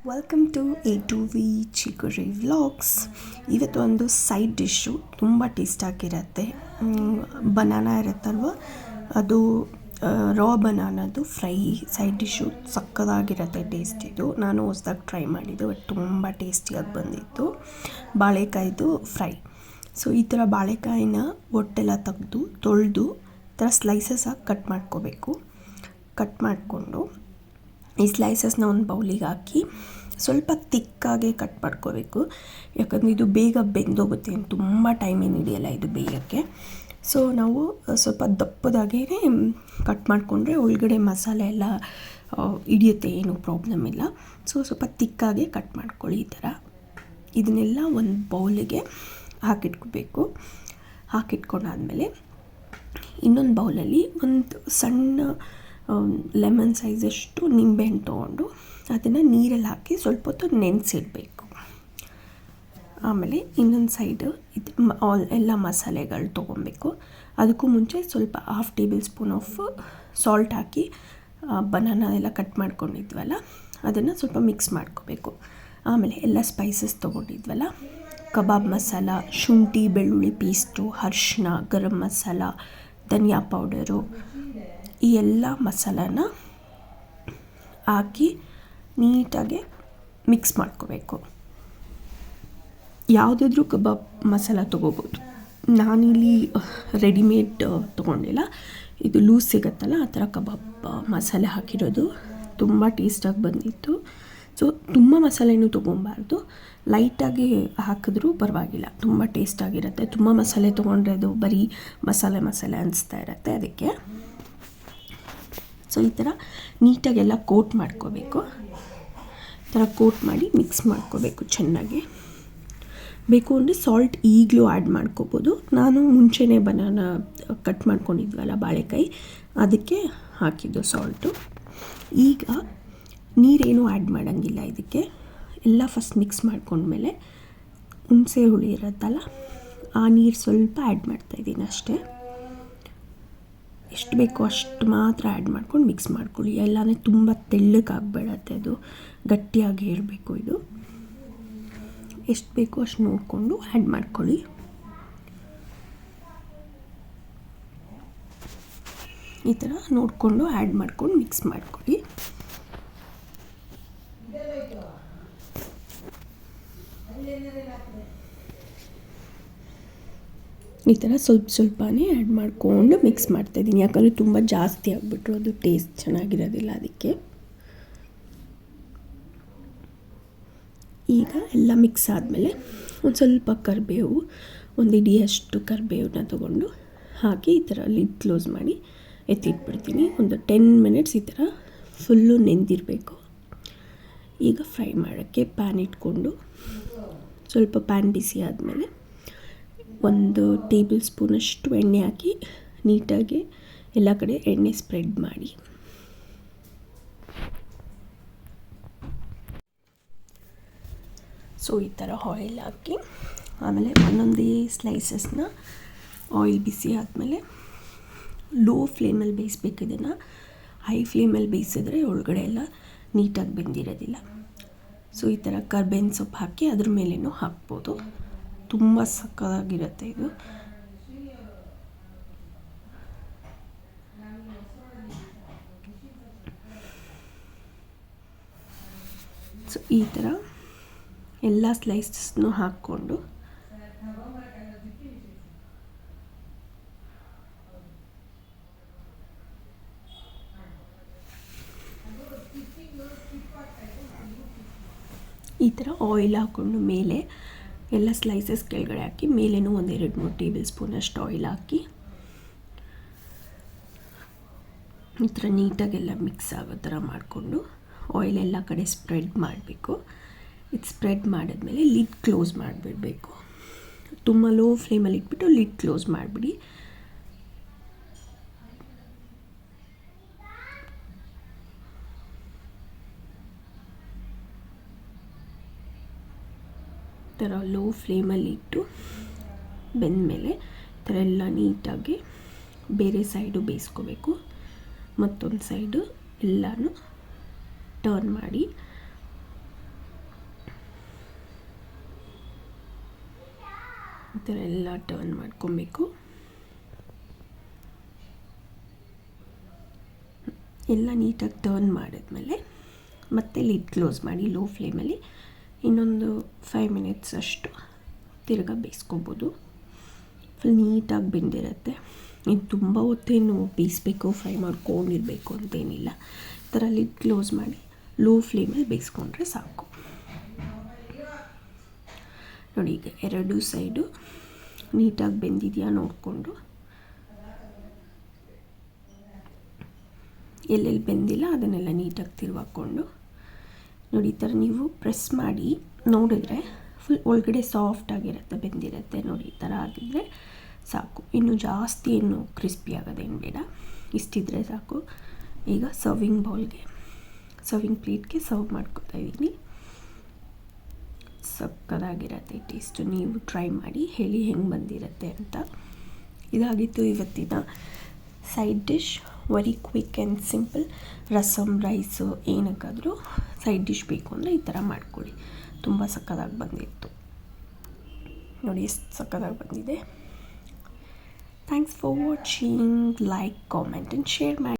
Welcome to A to V Chiguri vlogs. ಇವತ್ತು ಒಂದು side dish ತುಂಬ ಟೇಸ್ಟಾಗಿರುತ್ತೆ. ಬನಾನಾ ಇರುತ್ತಲ್ವ, ಅದು ರಾ ಬನಾನದು ಫ್ರೈ ಸೈಡ್ ಡಿಶ್ಶು ಸಕ್ಕತ್ತಾಗಿರುತ್ತೆ. ಟೇಸ್ಟ್ ಇದು ನಾನು ಹೊಸ್ದಾಗಿ ಟ್ರೈ ಮಾಡಿದ್ದು, ಬಟ್ ತುಂಬ ಟೇಸ್ಟಿಯಾಗಿ ಬಂದಿತ್ತು. ಬಾಳೆಕಾಯ್ದು ಫ್ರೈ. ಸೊ ಈ ಥರ ಬಾಳೆಕಾಯಿನ ಹೊಟ್ಟೆಲ್ಲ ತೆಗೆದು ತೊಳೆದು ಈ ಥರ ಸ್ಲೈಸಸ್ ಆಗಿ ಕಟ್ ಮಾಡ್ಕೋಬೇಕು. ಕಟ್ ಮಾಡಿಕೊಂಡು ಈ ಸ್ಲೈಸಸ್ನ ಒಂದು ಬೌಲಿಗೆ ಹಾಕಿ ಸ್ವಲ್ಪ ತಿಕ್ಕಾಗೆ ಕಟ್ ಮಾಡ್ಕೋಬೇಕು. ಯಾಕಂದರೆ ಇದು ಬೇಗ ಬೆಂದೋಗುತ್ತೆ, ತುಂಬ ಟೈಮ್ ಏನು ಹಿಡಿಯಲ್ಲ ಇದು ಬೇಯೋಕ್ಕೆ. ಸೊ ನಾವು ಸ್ವಲ್ಪ ದಪ್ಪದಾಗೇ ಕಟ್ ಮಾಡಿಕೊಂಡ್ರೆ ಒಳಗಡೆ ಮಸಾಲೆ ಎಲ್ಲ ಹಿಡಿಯುತ್ತೆ, ಏನೂ ಪ್ರಾಬ್ಲಮ್ ಇಲ್ಲ. ಸೊ ಸ್ವಲ್ಪ ತಿಕ್ಕಾಗೆ ಕಟ್ ಮಾಡ್ಕೊಳ್ಳಿ ಈ ಥರ. ಇದನ್ನೆಲ್ಲ ಒಂದು ಬೌಲಿಗೆ ಹಾಕಿಟ್ಕೋಬೇಕು. ಹಾಕಿಟ್ಕೊಂಡಾದಮೇಲೆ ಇನ್ನೊಂದು ಬೌಲಲ್ಲಿ ಒಂದು ಸಣ್ಣ ಲೆಮನ್ ಸೈಜಷ್ಟು ನಿಂಬೆಹಣ್ಣು ತೊಗೊಂಡು ಅದನ್ನು ನೀರಲ್ಲಿ ಹಾಕಿ ಸ್ವಲ್ಪ ಹೊತ್ತು ನೆನೆಸಿಡಬೇಕು. ಆಮೇಲೆ ಇನ್ನೊಂದು ಸೈಡು ಎಲ್ಲ ಮಸಾಲೆಗಳು ತೊಗೊಬೇಕು. ಅದಕ್ಕೂ ಮುಂಚೆ ಸ್ವಲ್ಪ 1/2 table spoon of salt hockey banana ಎಲ್ಲ ಕಟ್ ಮಾಡ್ಕೊಂಡಿದ್ವಲ್ಲ ಅದನ್ನು ಸ್ವಲ್ಪ ಮಿಕ್ಸ್ ಮಾಡ್ಕೋಬೇಕು. ಆಮೇಲೆ ಎಲ್ಲ ಸ್ಪೈಸಸ್ ತೊಗೊಂಡಿದ್ವಲ್ಲ, ಕಬಾಬ್ ಮಸಾಲ, ಶುಂಠಿ ಬೆಳ್ಳುಳ್ಳಿ ಪೇಸ್ಟು, ಅರಿಶಿನ, ಗರಂ ಮಸಾಲ, ಧನಿಯಾ ಪೌಡರು, ಈ ಎಲ್ಲ ಮಸಾಲಾನ ಹಾಕಿ ನೀಟಾಗಿ ಮಿಕ್ಸ್ ಮಾಡ್ಕೋಬೇಕು. ಯಾವುದಾದ್ರೂ ಕಬಾಬ್ ಮಸಾಲ ತೊಗೋಬೋದು. ನಾನಿಲ್ಲಿ ರೆಡಿಮೇಡ್ ತೊಗೊಂಡಿಲ್ಲ, ಇದು ಲೂಸ್ ಸಿಗುತ್ತಲ್ಲ ಆ ಥರ ಕಬಾಬ್ ಮಸಾಲೆ ಹಾಕಿರೋದು ತುಂಬ ಟೇಸ್ಟಾಗಿ ಬಂದಿತ್ತು. ಸೊ ತುಂಬ ಮಸಾಲೆನೂ ತೊಗೊಬಾರ್ದು, ಲೈಟಾಗಿ ಹಾಕಿದ್ರೂ ಪರವಾಗಿಲ್ಲ, ತುಂಬ ಟೇಸ್ಟಾಗಿರುತ್ತೆ. ತುಂಬ ಮಸಾಲೆ ತೊಗೊಂಡ್ರೆ ಅದು ಬರೀ ಮಸಾಲೆ ಅನಿಸ್ತಾ ಇರುತ್ತೆ. ಅದಕ್ಕೆ ಸೊ ಈ ಥರ ನೀಟಾಗೆಲ್ಲ ಕೋಟ್ ಮಾಡ್ಕೋಬೇಕು. ಈ ಥರ ಕೋಟ್ ಮಾಡಿ ಮಿಕ್ಸ್ ಮಾಡ್ಕೋಬೇಕು ಚೆನ್ನಾಗಿ. ಬೇಕು ಅಂದರೆ ಸಾಲ್ಟ್ ಈಗಲೂ ಆ್ಯಡ್ ಮಾಡ್ಕೋಬೋದು. ನಾನು ಮುಂಚೆನೇ ಬನಾನಾ ಕಟ್ ಮಾಡ್ಕೊಂಡಿದ್ವಲ್ಲ ಬಾಳೆಕಾಯಿ, ಅದಕ್ಕೆ ಹಾಕಿದ್ದು ಸಾಲ್ಟು. ಈಗ ನೀರೇನು ಆ್ಯಡ್ ಮಾಡೋಂಗಿಲ್ಲ ಇದಕ್ಕೆ. ಎಲ್ಲ ಫಸ್ಟ್ ಮಿಕ್ಸ್ ಮಾಡ್ಕೊಂಡ್ಮೇಲೆ ಹುಣಸೆ ಹುಳಿ ಇರುತ್ತಲ್ಲ, ಆ ನೀರು ಸ್ವಲ್ಪ ಆ್ಯಡ್ ಮಾಡ್ತಾಯಿದ್ದೀನಿ ಅಷ್ಟೇ. ಎಷ್ಟು ಬೇಕೋ ಅಷ್ಟು ಮಾತ್ರ ಆ್ಯಡ್ ಮಾಡ್ಕೊಂಡು ಮಿಕ್ಸ್ ಮಾಡ್ಕೊಳ್ಳಿ. ಎಲ್ಲನೇ ತುಂಬ ತೆಳ್ಳಗಾಗಬೇಡತ್ತೆ, ಅದು ಗಟ್ಟಿಯಾಗಿ ಇರಬೇಕು. ಇದು ಎಷ್ಟು ಬೇಕೋ ಅಷ್ಟು ನೋಡಿಕೊಂಡು ಆ್ಯಡ್ ಮಾಡ್ಕೊಳ್ಳಿ. ಈ ಥರ ನೋಡಿಕೊಂಡು ಆ್ಯಡ್ ಮಾಡ್ಕೊಂಡು ಮಿಕ್ಸ್ ಮಾಡ್ಕೊಳ್ಳಿ. ಈ ಥರ ಸ್ವಲ್ಪನೇ ಆ್ಯಡ್ ಮಾಡಿಕೊಂಡು ಮಿಕ್ಸ್ ಮಾಡ್ತಾಯಿದ್ದೀನಿ, ಯಾಕಂದರೆ ತುಂಬ ಜಾಸ್ತಿ ಆಗಿಬಿಟ್ರು ಅದು ಟೇಸ್ಟ್ ಚೆನ್ನಾಗಿರೋದಿಲ್ಲ. ಅದಕ್ಕೆ ಈಗ ಎಲ್ಲ ಮಿಕ್ಸ್ ಆದಮೇಲೆ ಒಂದು ಸ್ವಲ್ಪ ಕರಿಬೇವು, ಒಂದು ಇಡಿಯಷ್ಟು ಕರಿಬೇವನ್ನ ತೊಗೊಂಡು ಹಾಕಿ ಈ ಥರ ಲಿಡ್ ಕ್ಲೋಸ್ ಮಾಡಿ ಎತ್ತಿಟ್ಬಿಡ್ತೀನಿ. ಒಂದು 10 ಮಿನಿಟ್ಸ್ ಈ ಥರ ಫುಲ್ಲು ನೆಂದಿರಬೇಕು. ಈಗ ಫ್ರೈ ಮಾಡೋಕ್ಕೆ ಪ್ಯಾನ್ ಇಟ್ಕೊಂಡು ಸ್ವಲ್ಪ ಪ್ಯಾನ್ ಬಿಸಿ ಆದಮೇಲೆ 1 ಟೇಬಲ್ ಸ್ಪೂನಷ್ಟು ಎಣ್ಣೆ ಹಾಕಿ ನೀಟಾಗಿ ಎಲ್ಲ ಕಡೆ ಎಣ್ಣೆ ಸ್ಪ್ರೆಡ್ ಮಾಡಿ, ಸೊ ಈ ಥರ ಆಯಿಲ್ ಹಾಕಿ ಆಮೇಲೆ ಒಂದೊಂದೇ ಸ್ಲೈಸಸ್ನ ಆಯಿಲ್ ಬಿಸಿ ಆದಮೇಲೆ ಲೋ ಫ್ಲೇಮಲ್ಲಿ ಬೇಯಿಸ್ಬೇಕು. ಇದನ್ನು ಹೈ ಫ್ಲೇಮಲ್ಲಿ ಬೇಯಿಸಿದ್ರೆ ಒಳಗಡೆ ಎಲ್ಲ ನೀಟಾಗಿ ಬೆಂದಿರೋದಿಲ್ಲ. ಸೊ ಈ ಥರ ಕರ್ಬೇವಿನ ಸೊಪ್ಪು ಹಾಕಿ ಅದ್ರ ಮೇಲೇನೂ ಹಾಕ್ಬೋದು. ತುಂಬ ಸಕ್ಕತ್ತಾಗಿರುತ್ತೆ ಇದು. ಸೊ ಈ ಥರ ಎಲ್ಲ ಸ್ಲೈಸಸ್ನು ಹಾಕ್ಕೊಂಡು ಈ ಥರ ಆಯಿಲ್ ಹಾಕ್ಕೊಂಡು ಮೇಲೆ ಎಲ್ಲ ಸ್ಲೈಸಸ್ ಕೆಳಗಡೆ ಹಾಕಿ ಮೇಲೇನೂ 1-2-3 ಟೇಬಲ್ ಸ್ಪೂನಷ್ಟು ಆಯಿಲ್ ಹಾಕಿ ಈ ಥರ ನೀಟಾಗೆಲ್ಲ ಮಿಕ್ಸ್ ಆಗೋ ಥರ ಮಾಡಿಕೊಂಡು ಆಯಿಲ್ ಎಲ್ಲ ಕಡೆ ಸ್ಪ್ರೆಡ್ ಮಾಡಬೇಕು. ಇದು ಸ್ಪ್ರೆಡ್ ಮಾಡಿದ್ಮೇಲೆ ಲಿಡ್ ಕ್ಲೋಸ್ ಮಾಡಿಬಿಡಬೇಕು. ತುಂಬ ಲೋ ಫ್ಲೇಮಲ್ಲಿ ಇಟ್ಬಿಟ್ಟು ಲಿಡ್ ಕ್ಲೋಸ್ ಮಾಡಿಬಿಡಿ. ಈ ಥರ ಲೋ ಫ್ಲೇಮಲ್ಲಿ ಇಟ್ಟು ಬೆಂದಮೇಲೆ ಈ ಥರ ಎಲ್ಲ ನೀಟಾಗಿ ಬೇರೆ ಸೈಡು ಬೇಯಿಸ್ಕೋಬೇಕು. ಮತ್ತೊಂದು ಸೈಡು ಎಲ್ಲನೂ ಟರ್ನ್ ಮಾಡಿ ಈ ಥರ ಎಲ್ಲ ಟರ್ನ್ ಮಾಡ್ಕೊಬೇಕು. ಎಲ್ಲ ನೀಟಾಗಿ ಟರ್ನ್ ಮಾಡಿದ್ಮೇಲೆ ಮತ್ತೆ ಲಿಡ್ ಕ್ಲೋಸ್ ಮಾಡಿ ಲೋ ಫ್ಲೇಮಲ್ಲಿ ಇನ್ನೊಂದು 5 ಮಿನಿಟ್ಸ್ ಅಷ್ಟು ತಿರ್ಗಾ ಬೇಯಿಸ್ಕೊಬೋದು. ಫುಲ್ ನೀಟಾಗಿ ಬೆಂದಿರುತ್ತೆ. ಇದು ತುಂಬ ಹೊತ್ತೇನು ಬೇಯಿಸ್ಬೇಕು, ಫ್ರೈ ಮಾಡ್ಕೊಂಡಿರಬೇಕು ಅಂತೇನಿಲ್ಲ. ಈ ಥರ ಲಿಡ್ ಕ್ಲೋಸ್ ಮಾಡಿ ಲೋ ಫ್ಲೇಮಲ್ಲಿ ಬೇಯಿಸ್ಕೊಂಡ್ರೆ ಸಾಕು. ನೋಡಿ, ಈಗ 2 ಸೈಡು ನೀಟಾಗಿ ಬೆಂದಿದೆಯಾ ನೋಡಿಕೊಂಡು, ಎಲ್ಲೆಲ್ಲಿ ಬೆಂದಿಲ್ಲ ಅದನ್ನೆಲ್ಲ ನೀಟಾಗಿ ತಿರುವಾಕೊಂಡು ನೋಡಿ, ಈ ಥರ ನೀವು ಪ್ರೆಸ್ ಮಾಡಿ ನೋಡಿದ್ರೆ ಫುಲ್ ಒಳಗಡೆ ಸಾಫ್ಟಾಗಿರುತ್ತೆ, ಬೆಂದಿರುತ್ತೆ. ನೋಡಿ, ಈ ಥರ ಆಗಿದ್ದರೆ ಸಾಕು. ಇನ್ನು ಜಾಸ್ತಿ ಏನು ಕ್ರಿಸ್ಪಿ ಆಗೋದೇನು ಬೇಡ, ಇಷ್ಟಿದ್ರೆ ಸಾಕು. ಈಗ ಸರ್ವಿಂಗ್ ಪ್ಲೇಟ್ಗೆ ಸರ್ವ್ ಮಾಡ್ಕೊತಾ ಇದ್ದೀನಿ. ಸಕ್ಕತ್ತಾಗಿರುತ್ತೆ ಟೇಸ್ಟು. ನೀವು ಟ್ರೈ ಮಾಡಿ ಹೇಳಿ ಹೆಂಗೆ ಬಂದಿರುತ್ತೆ ಅಂತ. ಇದಾಗಿತ್ತು ಇವತ್ತಿನ side dish. Very quick and simple. Rasam, rice ಏನಕ್ಕಾದರೂ ಸೈಡ್ ಡಿಶ್ ಬೇಕು ಅಂದರೆ ಈ ಥರ ಮಾಡ್ಕೊಳ್ಳಿ. ತುಂಬ ಸಕ್ಕತ್ತಾಗಿ ಬಂದಿತ್ತು ನೋಡಿ, ಎಷ್ಟು ಸಕ್ಕತ್ತಾಗಿ ಬಂದಿದೆ. Thanks for watching. Like, comment and share ಮಾಡಿ.